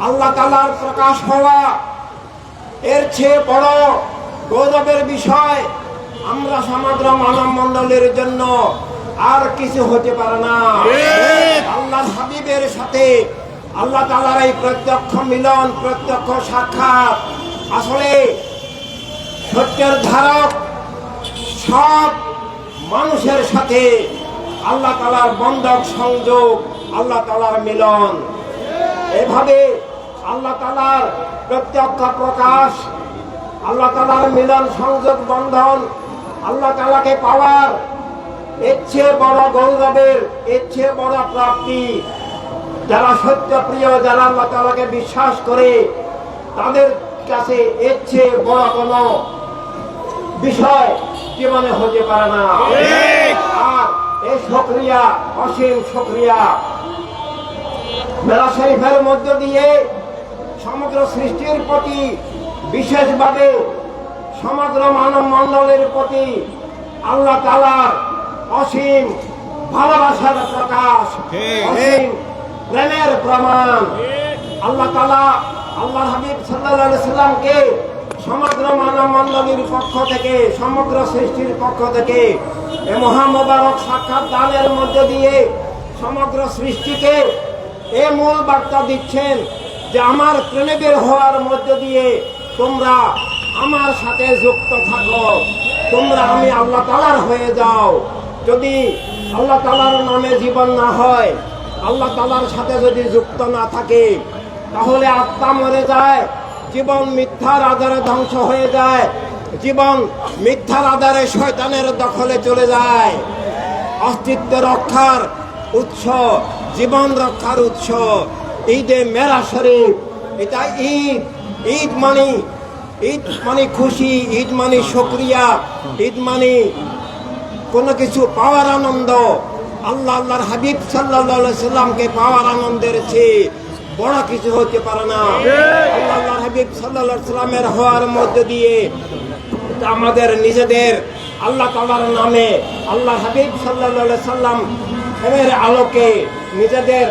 আল্লাহ তাআলার প্রকাশ হওয়া এর চেয়ে বড় গৌরবের বিষয় আমরা সমগ্র মানব মণ্ডলের জন্য আর কিছু হতে পারে না। আল্লাহর হাবিবের সাথে আল্লাহ তাআলার এই প্রত্যক্ষ মিলন, প্রত্যক্ষ সাক্ষাৎ আসলে সত্যের ধারক সব মানুষের সাথে আল্লাহ তাআলার বন্ধক সংযোগ, আল্লাহ তাআলার মিলন। এভাবে আল্লাহ তাআলার প্রত্যক্ষ প্রকাশ, আল্লাহ তাআলার মিলন সংযোগ বন্ধন, আল্লাহ তাআলাকে পাওয়ার এর চেয়ে বড় গৌরবের, এর চেয়ে বড় প্রাপ্তি যারা সত্যপ্রিয়, যারা আল্লাহ তাআলাকে বিশ্বাস করে তাদের কাছে এর চেয়ে বড় কোনো বিষয় জীবনে হতে পারে না। আর এই শুকরিয়া, অসীম শুকরিয়া মেরাজ শরীফের মধ্য দিয়ে সমগ্র সৃষ্টির প্রতি, বিশেষভাবে সমগ্র মানব মণ্ডলের প্রতি আল্লাহ তাআলার অসীম ভালোবাসার প্রকাশ, অসীম প্রেমের প্রমাণ। আল্লাহ তাআলা আল্লাহর হাবিব সাল্লাল্লাহু আলাইহি সাল্লামকে সমগ্র মানব মণ্ডলীর পক্ষ থেকে, সমগ্র সৃষ্টির পক্ষ থেকে এই মহামুবারক সাক্ষাৎ দানের মধ্য দিয়ে সমগ্র সৃষ্টিকে এই মূল বার্তা দিচ্ছেন যে আমার প্রেমে বের হওয়ার মধ্য দিয়ে তোমরা আমার সাথে যুক্ত থাকো, তোমরা আমি আল্লাহ তাআলার হয়ে যাও। যদি আল্লাহ তাআলার নামে জীবন না হয়, আল্লাহ তাআলার সাথে যদি যুক্ত না থাকে, তাহলে আত্মা মরে যায়, জীবন মিথ্যার আধারে ধ্বংস হয়ে যায়, জীবন মিথ্যার আধারে শয়তানের দখলে চলে যায়। অস্তিত্ব রক্ষার উৎস, জীবন রক্ষার উৎস ঈদে মেরাজ শরীফ। এটা ঈদ, ঈদ মানে খুশি, ঈদ মানে শুকরিয়া, ঈদ মানে কোনো কিছু পাওয়ার আনন্দ। আল্লাহর হাবিব সাল্লাল্লাহু আলাইহি সাল্লামকে পাওয়ার আনন্দের চেয়ে বড় কিছু হতে পারে না। আল্লাহর হাবিব সাল্লাল্লাহু আলাইহি সাল্লামের হওয়ার মধ্য দিয়ে আমাদের নিজেদের আল্লাহ তাআলার নামে, আল্লাহর হাবিব সাল্লাল্লাহু আলাইহি সাল্লাম এর আলোকে নিজেদের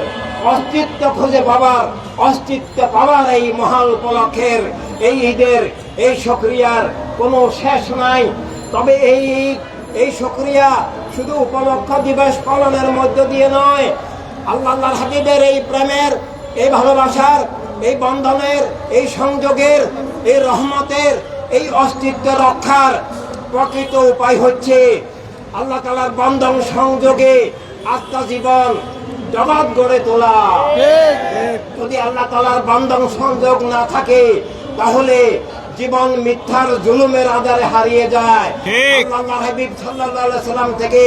অস্তিত্ব খুঁজে পাবার, অস্তিত্ব পাওয়ার এই মহান উপলক্ষের এই ঈদের, এই শুকরিয়ার কোনো শেষ নাই। তবে এই ঈদ, এই শুকরিয়া শুধু উপলক্ষ দিবস পালনের মধ্য দিয়ে নয়, আল্লাহর হাবিবের এই প্রেমের, এই ভালোবাসার, এই বন্ধনের, এই সংযোগের, এই রহমতের, এই অস্তিত্ব রক্ষার প্রকৃত উপায় হচ্ছে আল্লাহ তাআলার বন্ধন সংযোগে আত্মা জীবন জগৎ গড়ে তোলা। যদি আল্লাহ তাআলার বন্ধন সংযোগ না থাকে, তাহলে জীবন মিথ্যার জুলুমের আধারে হারিয়ে যায়। আল্লাহর হাবিব সাল্লাল্লাহু আলাইহি সাল্লাম থেকে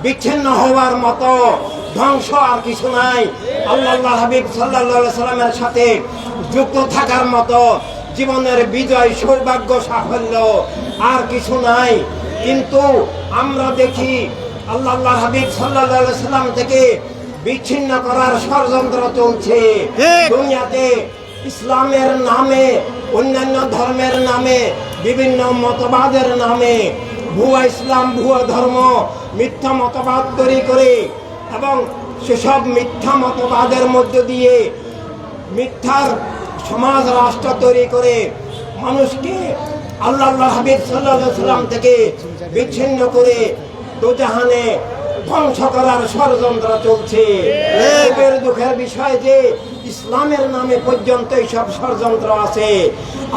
বিচ্ছিন্ন হওয়ার মতো ধ্বংস আর কিছু নাই। আল্লাহর হাবিব সাল্লাল্লাহু আলাইহি সাল্লামের সাথে যুক্ত থাকার মতো জীবনের বিজয়, সৌভাগ্য, সাফল্য আর কিছু নাই। কিন্তু আমরা দেখি আল্লাহর হাবিব সাল্লাল্লাহু আলাইহি সাল্লাম থেকে বিচ্ছিন্ন করার ষড়যন্ত্র চলছে দুনিয়াতে। ইসলামের নামে, অন্যান্য ধর্মের নামে, বিভিন্ন মতবাদের নামে ভুয়া ইসলাম, ভুয়া ধর্ম, মিথ্যা মতবাদ তৈরি করে এবং সেসব মিথ্যা মতবাদের মধ্য দিয়ে মিথ্যার সমাজ, রাষ্ট্র তৈরি করে মানুষকে আল্লাহর হাবিব সাল্লাল্লাহু আলাইহি সাল্লাম থেকে বিচ্ছিন্ন করে দোজাহানে ধ্বংস করার ষড়যন্ত্র চলছে। এর দুঃখের বিষয় যে ইসলামের নামে পর্যন্ত এইসব ষড়যন্ত্র আছে।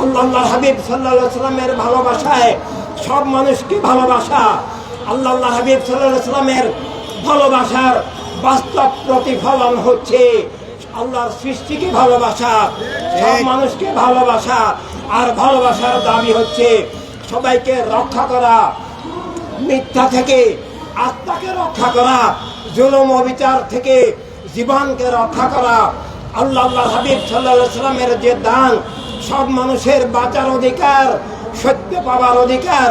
আল্লাহর হাবিব সাল্লাল্লাহু আলাইহি সাল্লামের ভালোবাসায় সব মানুষকে ভালোবাসা, আল্লাহর হাবিব সাল্লাল্লাহু আলাইহি সাল্লামের ভালোবাসার বাস্তব প্রতিফলন হচ্ছে আল্লাহর সৃষ্টিকে ভালোবাসা, সব মানুষকে ভালোবাসা। আর ভালোবাসার দাবি হচ্ছে সবাইকে রক্ষা করা, মিথ্যা থেকে আত্মাকে রক্ষা করা, জুলুম অবিচার থেকে জীবনকে রক্ষা করা। আল্লাহর হাবিব সাল্লাল্লাহু আলাইহি সাল্লামের যে দান, সব মানুষের বাঁচার অধিকার, সত্য পাওয়ার অধিকার,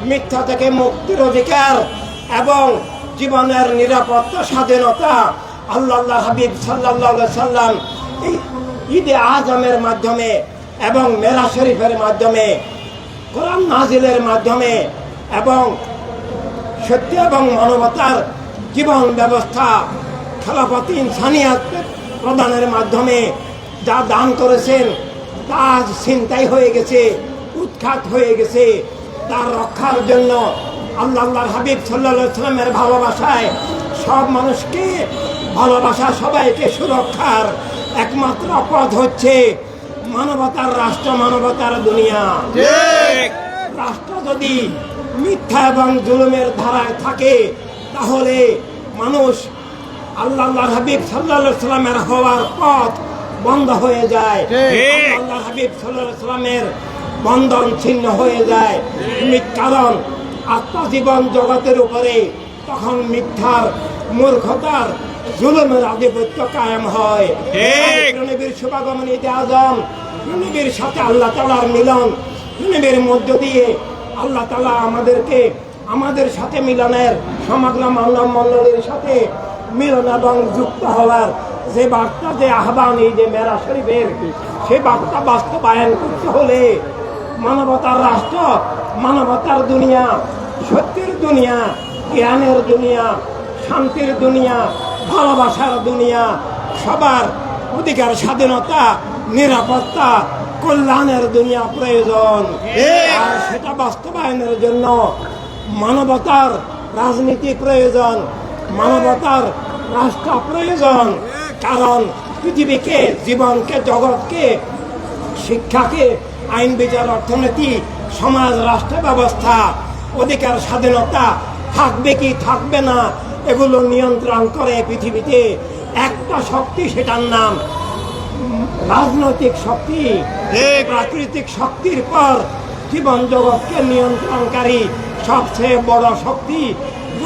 মিথ্যা থেকে মুক্তির অধিকার এবং জীবনের নিরাপত্তা, স্বাধীনতা আল্লাহর হাবিব সাল্লাল্লাহু আলাইহি সাল্লাম এই ঈদে আজমের মাধ্যমে এবং মেরাজ শরীফের মাধ্যমে, কোরআন নাজিলের মাধ্যমে এবং সত্য এবং মানবতার জীবন ব্যবস্থা, খেলাফত ইনসানিয়াত প্রদানের মাধ্যমে যা দান করেছেন তা আজ ছিনতাই হয়ে গেছে, উৎখাত হয়ে গেছে। তার রক্ষার জন্য আল্লাহর হাবিব সাল্লাল্লাহু আলাইহি ওয়াসাল্লামের ভালোবাসায় সব মানুষকে ভালোবাসা, সবাইকে সুরক্ষার একমাত্র পথ হচ্ছে মানবতার রাষ্ট্র, মানবতার দুনিয়া। রাষ্ট্র যদি মিথ্যা এবং জুলুমের ধারায় থাকে তাহলে মানুষ আল্লাহর হাবিব সাল্লাল্লাহু আলাইহি ওয়াসাল্লামের হওয়ার পথ বন্ধ হয়ে যায়, আল্লাহর হাবিব সাল্লাল্লাহু আলাইহি ওয়াসাল্লামের বন্ধন ছিন্ন হয়ে যায়। কারণ আত্মজীবন জগতের উপরে তখন মিথ্যার, মূর্খতার, জুলুমের আধিপত্য কায়েম হয়। নবীর শুভাগমন, ঈদে আজম, নবীর সাথে আল্লাহ তাআলার মিলন, নবীর মধ্য দিয়ে আল্লাহ তাআলা আমাদেরকে আমাদের সাথে মিলনের, সমগ্র মানব মণ্ডলীর সাথে মিলন এবং যুক্ত হওয়ার যে বার্তা, যে আহ্বান, এই যে মেরাজ শরীফের, সে বার্তা বাস্তবায়ন করতে হলে মানবতার রাষ্ট্র, মানবতার দুনিয়া, সত্যের দুনিয়া, জ্ঞানের দুনিয়া, শান্তির দুনিয়া, ভালোবাসার দুনিয়া, সবার অধিকার, স্বাধীনতা, নিরাপত্তা, কল্যাণের দুনিয়া প্রয়োজন। আর সেটা বাস্তবায়নের জন্য মানবতার রাজনীতি প্রয়োজন, মানবতার রাষ্ট্র প্রয়োজন। কারণ পৃথিবীকে, জীবনকে, জগৎকে, শিক্ষাকে, আইন বিচার, অর্থনীতি, সমাজ, রাষ্ট্র ব্যবস্থা, অধিকার, স্বাধীনতা থাকবে কি থাকবে না এগুলো নিয়ন্ত্রণ করে পৃথিবীতে একটা শক্তি, সেটার নাম রাজনৈতিক শক্তি। প্রাকৃতিক শক্তির পর জীবন জগৎকে নিয়ন্ত্রণকারী সবচেয়ে বড় শক্তি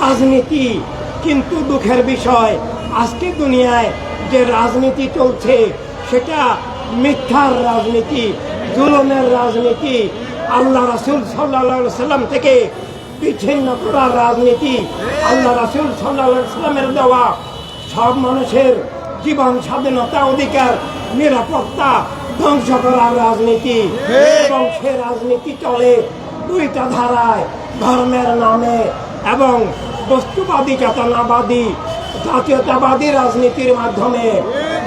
রাজনীতি। কিন্তু দুঃখের বিষয়, আজকে দুনিয়ায় যে রাজনীতি চলছে সেটা মিথ্যার রাজনীতি, জুলুমের রাজনীতি, আল্লাহ রাসূল সাল্লাল্লাহু আলাইহি ওয়াসাল্লাম থেকে বিচ্ছিন্ন করার রাজনীতি, আল্লাহ রাসূল সাল্লাল্লাহু আলাইহি ওয়াসাল্লামের দেওয়া সব মানুষের জীবন, স্বাধীনতা, অধিকার, নিরাপত্তা ধ্বংস করার রাজনীতি। এবং সে রাজনীতি চলে দুইটা ধারায়, ধর্মের নামে এবং বস্তুবাদী, চেতনাবাদী, জাতীয়তাবাদী রাজনীতির মাধ্যমে।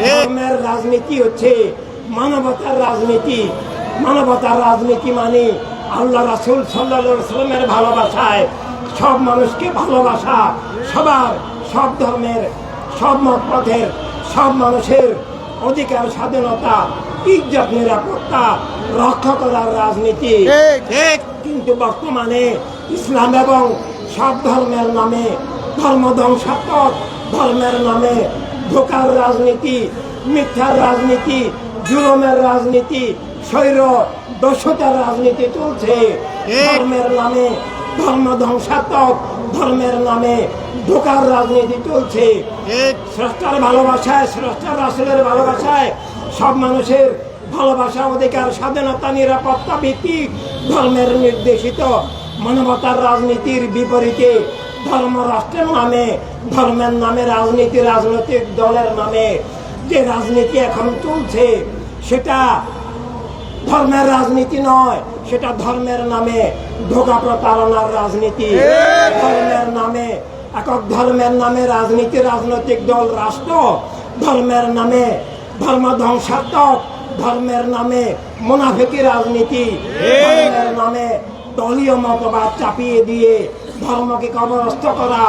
ধর্মের রাজনীতি হচ্ছে মানবতার রাজনীতি। মানবতার রাজনীতি মানে আল্লাহ রাসূল সাল্লাল্লাহু আলাইহি ওয়াসাল্লামের ভালোবাসায় সব মানুষকে ভালোবাসা, সবার, সব ধর্মের, সব মতপথের, সব মানুষের অধিকার, স্বাধীনতা, ইজ্জত, নিরাপত্তা রক্ষা করার রাজনীতি। কিন্তু বর্তমানে ইসলাম এবং সব ধর্মের নামে ধর্ম ধ্বংসাত্মক, ধর্মের নামে ধোঁকার রাজনীতি, মিথ্যার রাজনীতি, জুলুমের রাজনীতি, স্বৈর দস্যুতার রাজনীতি চলছে। ধর্মের নামে ধর্ম ধ্বংসাত্মক, ধর্মের নামে ধোঁকার রাজনীতি চলছে। স্রষ্টার ভালোবাসায়, স্রষ্টার রাসূলের ভালোবাসায় সব মানুষের ভালোবাসা, অধিকার, স্বাধীনতা, নিরাপত্তা ভিত্তিক ধর্মের নির্দেশিত মানবতার রাজনীতির বিপরীতে ধর্ম রাষ্ট্রের নামে, ধর্মের নামে রাজনীতি, রাজনৈতিক দলের নামে যে রাজনীতি এখন চলছে সেটা ধর্মের রাজনীতি নয়, সেটা ধর্মের নামে ধোঁকা, প্রতারণার রাজনীতি। ধর্মের নামে, একক ধর্মের নামে রাজনীতি, রাজনৈতিক দল, রাষ্ট্র, ধর্মের নামে ধর্ম ধ্বংসাত্মক, ধর্মের নামে মুনাফিকি রাজনীতি, ধর্মের নামে দলীয় মতবাদ চাপিয়ে দিয়ে ধর্মকে কবরস্থ করা,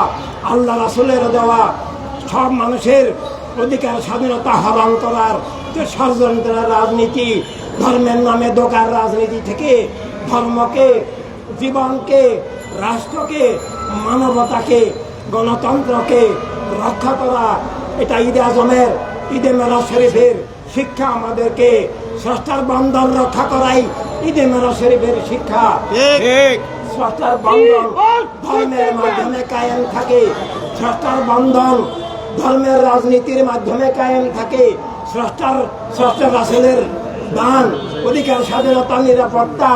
আল্লাহ রাসূলের দেওয়া সব মানুষের অধিকার, স্বাধীনতা হরণ করার যে ষড়যন্ত্রের রাজনীতি, ধর্মের নামে ধোঁকার রাজনীতি থেকে ধর্মকে, জীবনকে, রাষ্ট্রকে, মানবতাকে, গণতন্ত্রকে রক্ষা করা, এটা ঈদে আজমের, ঈদে মেরাজ শরীফের শিক্ষা। আমাদেরকে স্রষ্টার বন্ধন রক্ষা করাই ঈদে মেরাজ শরীফের শিক্ষা। স্রষ্টার বন্ধন ধর্মের মাধ্যমে কায়েম থাকে, স্রষ্টার বন্ধন ধর্মের রাজনীতির মাধ্যমে কায়েম থাকে। স্রষ্টা রাসূলের দান, অধিকার, স্বাধীনতা, নিরাপত্তা,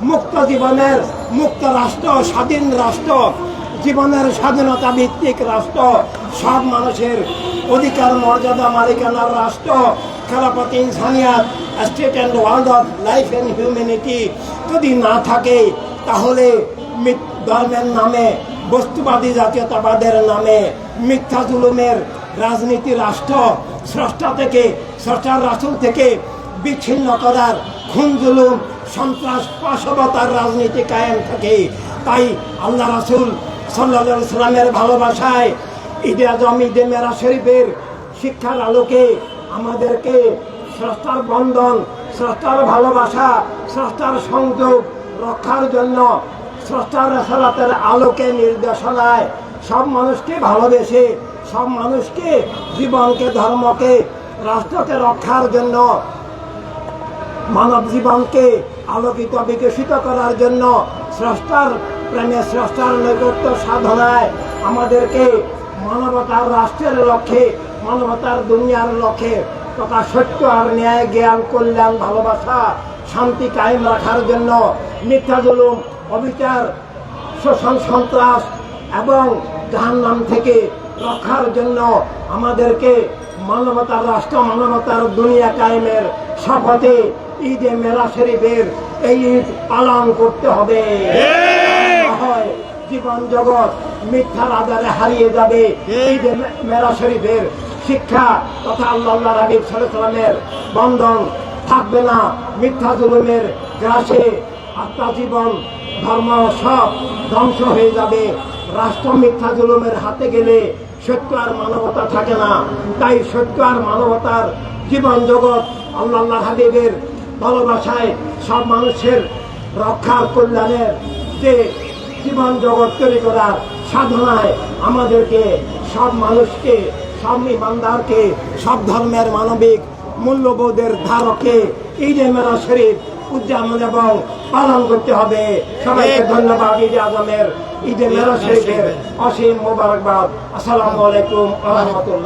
মুক্ত জীবনের, মুক্ত রাষ্ট্র, স্বাধীন রাষ্ট্র, জীবনের স্বাধীনতা ভিত্তিক রাষ্ট্র, সব মানুষের অধিকার, মর্যাদা, মালিকানার রাষ্ট্র, খেলাফত Insaniyat, state and world of life and humanity যদি না থাকে তাহলে ধর্মের নামে, বস্তুবাদী জাতীয়তাবাদের নামে, মিথ্যা জুলুমের রাজনীতি রাষ্ট্র স্রষ্টা থেকে স্রষ্টার রাসূল থেকে বিচ্ছিন্ন করার, খুন জুলুম সন্ত্রাস পাশবতার রাজনীতি কায়েম থাকে। তাই আল্লাহ রাসূল সাল্লাল্লাহু আলাইহি সাল্লামের ভালোবাসায় ঈদে আজম, ঈদে মেরাজ শরীফের শিক্ষার আলোকে আমাদেরকে স্রষ্টার বন্ধন, স্রষ্টার ভালোবাসা, স্রষ্টার সংযোগ রক্ষার জন্য স্রষ্টার রেসালাতের আলোকে নির্দেশনায় সব মানুষকে ভালোবেসে, সব মানুষকে, জীবনকে, ধর্মকে, রাষ্ট্রকে রক্ষার জন্য, মানব জীবনকে আলোকিত বিকশিত করার জন্য স্রষ্টার প্রেমে, স্রষ্টার নৈকট্য সাধনায় আমাদেরকে মানবতার রাষ্ট্রের লক্ষ্যে, মানবতার দুনিয়ার লক্ষ্যে তথা সত্য আর ন্যায়, জ্ঞান, কল্যাণ, ভালোবাসা, শান্তি কায়েম রাখার জন্য মিথ্যা, জুলুম, অবিচার, শোষণ, সন্ত্রাস এবং জাহান্নাম থেকে রক্ষার জন্য আমাদেরকে মানবতার রাষ্ট্র, মানবতার দুনিয়া কায়েমের শপথে ঈদে মেরাজ শরীফের এই ঈদ পালন করতে হবে। হয় জীবন জগৎ মিথ্যার আধারে হারিয়ে যাবে। ঈদে মেরাজ শরীফের শিক্ষা তথা আল্লাহ হাবিব সাল্লাল্লাহু আলাইহি ওয়াসাল্লামের বন্ধন থাকবে না। মিথ্যা জুলুমের গ্রাসে আত্মজীবন, ধর্ম সব ধ্বংস হয়ে যাবে। রাষ্ট্র মিথ্যা জুলুমের হাতে গেলে সত্য আর মানবতা থাকে না। তাই সত্য আর মানবতার জীবন জগৎ আল্লাহ হাবিবের ভালোবাসায় সব মানুষের রক্ষার, কল্যাণের যে জীবন জগৎ তৈরি করার সাধনায় আমাদেরকে, সব মানুষকে, সব ইমানদারকে, সব ধর্মের মানবিক মূল্যবোধের ধারকে ঈদে মেরাজ শরীফ উদযাপন এবং পালন করতে হবে। সবাইকে ধন্যবাদ। ঈদে আজমের, ঈদে মেরাজ শরীফের অসীম মোবারকবাদ। আসসালামু আলাইকুম ওয়া রাহমাতুল্লাহ।